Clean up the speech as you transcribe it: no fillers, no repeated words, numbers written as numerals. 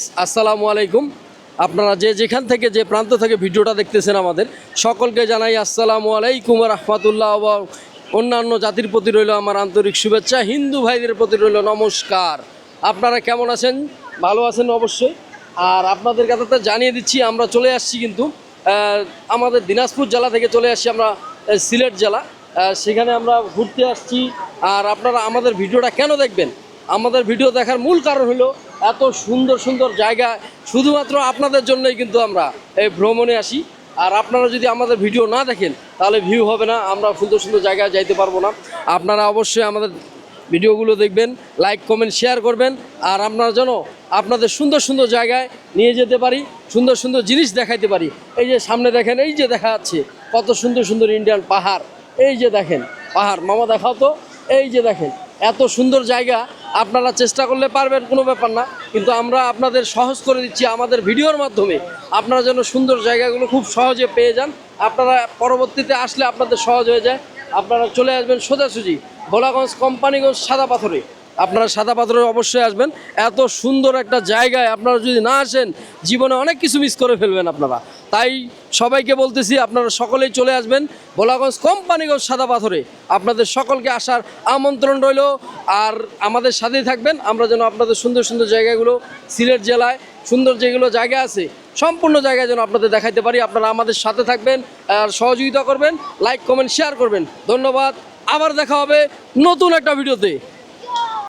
আসসালামু আলাইকুম। আপনারা যেখান থেকে যে প্রান্ত থেকে ভিডিওটা দেখতেছেন আমাদের সকলকে জানাই আসসালামু আলাইকুম রহমতুল্লাহ। অন্যান্য জাতির প্রতি রইল আমার আন্তরিক শুভেচ্ছা, হিন্দু ভাইদের প্রতি রইল নমস্কার। আপনারা কেমন আছেন? ভালো আছেন অবশ্যই। আর আপনাদের কাছে তো জানিয়ে দিচ্ছি, আমরা চলে আসছি কিন্তু আমাদের দিনাজপুর জেলা থেকে চলে আসছি আমরা সিলেট জেলা। সেখানে আমরা ঘুরতে আসছি। আর আপনারা আমাদের ভিডিওটা কেন দেখবেন? আমাদের ভিডিও দেখার মূল কারণ হলো এত সুন্দর সুন্দর জায়গা শুধুমাত্র আপনাদের জন্যই কিন্তু আমরা এই ভ্রমণে আসি। আর আপনারা যদি আমাদের ভিডিও না দেখেন তাহলে ভিউ হবে না, আমরা সুন্দর সুন্দর জায়গায় যাইতে পারবো না। আপনারা অবশ্যই আমাদের ভিডিওগুলো দেখবেন, লাইক কমেন্ট শেয়ার করবেন। আর আপনারা যেন আপনাদের সুন্দর সুন্দর জায়গায় নিয়ে যেতে পারি, সুন্দর সুন্দর জিনিস দেখাইতে পারি। এই যে সামনে দেখেন, এই যে দেখা যাচ্ছে কত সুন্দর সুন্দর ইন্ডিয়ান পাহাড়। এই যে দেখেন পাহাড়, মামা দেখাও তো। এই যে দেখেন এত সুন্দর জায়গা, আপনারা চেষ্টা করলে পারবেন, কোনো ব্যাপার না। কিন্তু আমরা আপনাদের সহজ করে দিচ্ছি আমাদের ভিডিওর মাধ্যমে, আপনারা যেন সুন্দর জায়গাগুলো খুব সহজে পেয়ে যান। আপনারা পরবর্তীতে আসলে আপনাদের সহজ হয়ে যায়। আপনারা চলে আসবেন সোজাসুজি ভোলাগঞ্জ কোম্পানিগঞ্জ সাদা পাথরে। আপনারা সাদা পাথরে অবশ্যই আসবেন। এত সুন্দর একটা জায়গায় আপনারা যদি না আসেন জীবনে অনেক কিছু মিস করে ফেলবেন আপনারা। তাই সবাইকে বলতেছি আপনারা সকলেই চলে আসবেন ভোলাগঞ্জ কোম্পানিগঞ্জ সাদা পাথরে। আপনাদের সকলকে আসার আমন্ত্রণ রইল। আর আমাদের সাথেই থাকবেন, আমরা যেন আপনাদের সুন্দর সুন্দর জায়গাগুলো সিলেট জেলায় সুন্দর যেগুলো জায়গা আছে সম্পূর্ণ জায়গায় যেন আপনাদের দেখাইতে পারি। আপনারা আমাদের সাথে থাকবেন আর সহযোগিতা করবেন, লাইক কমেন্ট শেয়ার করবেন। ধন্যবাদ। আবার দেখা হবে নতুন একটা ভিডিওতে।